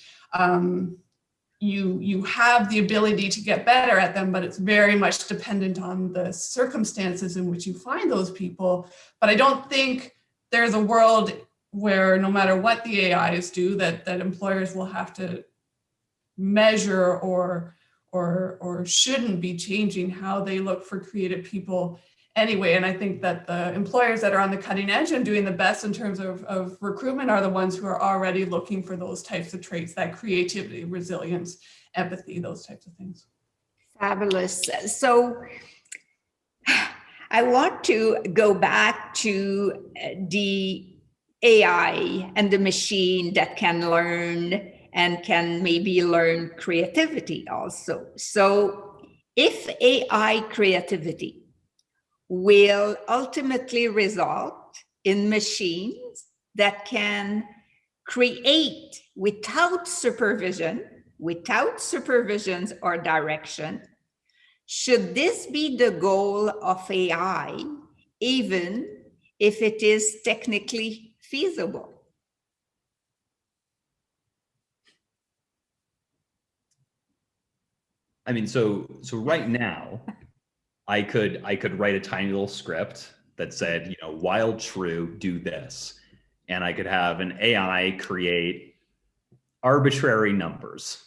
you have the ability to get better at them, but it's very much dependent on the circumstances in which you find those people. But I don't think there's a world where, no matter what the AIs do, that employers will have to measure or shouldn't be changing how they look for creative people anyway. And I think that the employers that are on the cutting edge and doing the best in terms of recruitment are the ones who are already looking for those types of traits, that creativity, resilience, empathy, those types of things. Fabulous. So I want to go back to the AI and the machine that can learn and can maybe learn creativity also. So if AI creativity will ultimately result in machines that can create without supervisions or direction, should this be the goal of AI, even if it is technically feasible? I mean, so right now, I could write a tiny little script that said, you know, while true, do this. And I could have an AI create arbitrary numbers,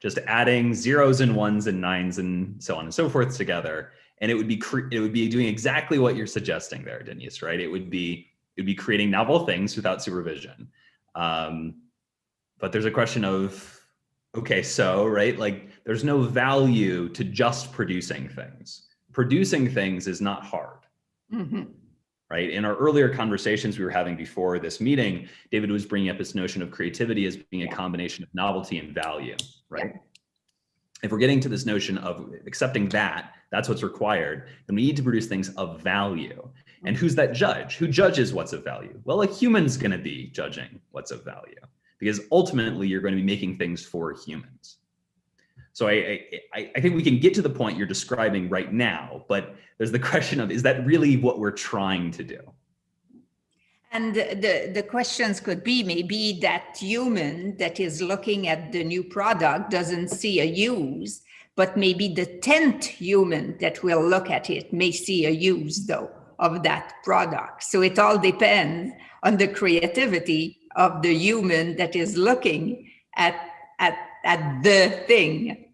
just adding zeros and ones and nines and so on and so forth together. And it would be doing exactly what you're suggesting there, Denise, right? It would be creating novel things without supervision. But there's a question of, okay, so, right, like there's no value to just producing things. Producing things is not hard, right? In our earlier conversations we were having before this meeting, David was bringing up this notion of creativity as being a combination of novelty and value, right? If we're getting to this notion of accepting that, that's what's required, then we need to produce things of value. And who's that judge? Who judges what's of value? Well, a human's gonna be judging what's of value, because ultimately you're going to be making things for humans. So I think we can get to the point you're describing right now, but there's the question of, is that really what we're trying to do? And the questions could be maybe that human that is looking at the new product doesn't see a use, but maybe the 10th human that will look at it may see a use though of that product. So it all depends on the creativity of the human that is looking at the thing.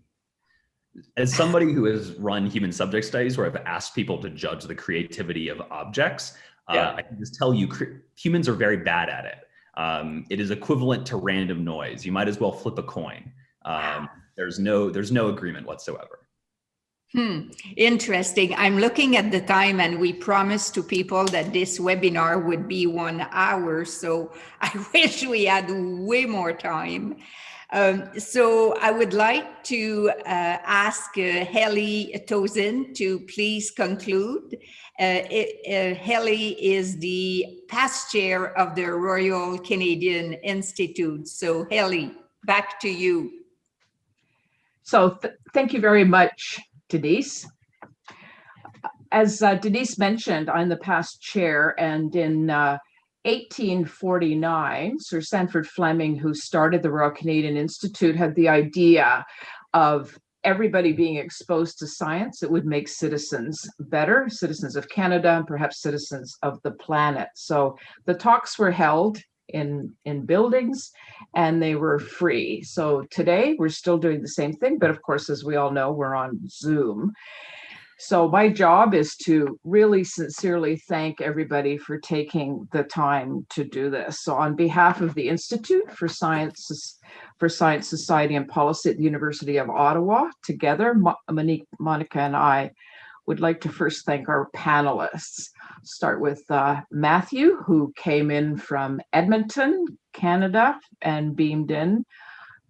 As somebody who has run human subject studies where I've asked people to judge the creativity of objects, I can just tell you humans are very bad at it. It is equivalent to random noise. You might as well flip a coin. There's no agreement whatsoever. Interesting. I'm looking at the time and we promised to people that this webinar would be 1 hour. So I wish we had way more time. So I would like to ask Helle Tosine to please conclude. Helle is the past chair of the Royal Canadian Institute. So Helle, back to you. So thank you very much, Denise. As Denise mentioned, I'm the past chair, and in 1849, Sir Sandford Fleming, who started the Royal Canadian Institute, had the idea of everybody being exposed to science. It would make citizens better, citizens of Canada, and perhaps citizens of the planet. So the talks were held in buildings, and they were free. So today we're still doing the same thing, but of course, as we all know, we're on Zoom. So my job is to really sincerely thank everybody for taking the time to do this. So on behalf of the Institute for Science, Society and Policy at the University of Ottawa, together, Monica and I would like to first thank our panelists. Start with Matthew, who came in from Edmonton, Canada, and beamed in.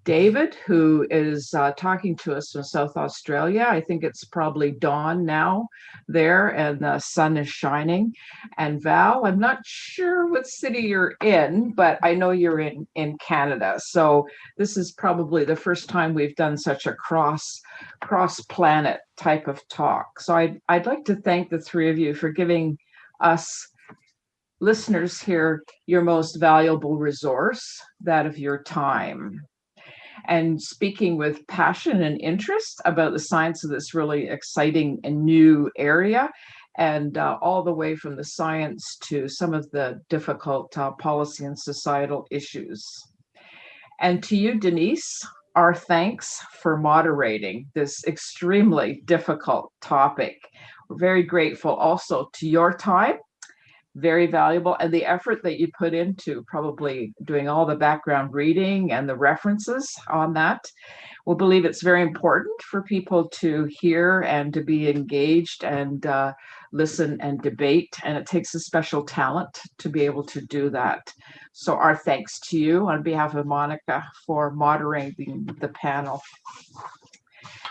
David, who is talking to us from South Australia. I think it's probably dawn now there and the sun is shining. And Val, I'm not sure what city you're in, but I know you're in Canada. So this is probably the first time we've done such a cross-planet type of talk. So I'd like to thank the three of you for giving us listeners here your most valuable resource, that of your time, and speaking with passion and interest about the science of this really exciting and new area, and all the way from the science to some of the difficult policy and societal issues. And to you, Denise, our thanks for moderating this extremely difficult topic. We're very grateful also to your time very valuable. And the effort that you put into probably doing all the background reading and the references on that, we believe it's very important for people to hear and to be engaged and listen and debate. And it takes a special talent to be able to do that. So our thanks to you on behalf of Monica for moderating the panel.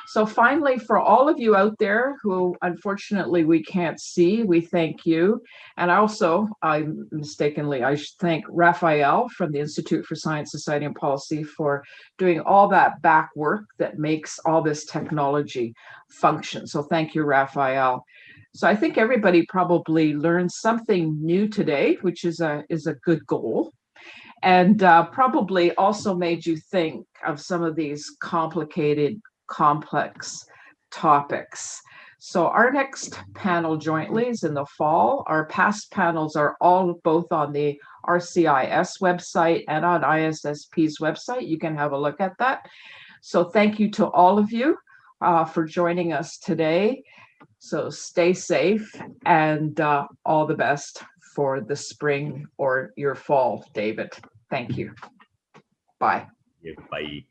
So finally, for all of you out there who unfortunately we can't see, we thank you. And also, I should thank Raphael from the Institute for Science, Society and Policy for doing all that back work that makes all this technology function. So thank you, Raphael. So I think everybody probably learned something new today, which is a good goal. And probably also made you think of some of these complicated, complex topics. So our next panel jointly is in the fall. Our past panels are all both on the RCIS website and on ISSP's website. You can have a look at that. So thank you to all of you for joining us today. So stay safe and all the best for the spring or your fall, David. Thank you. Bye. Yeah, bye.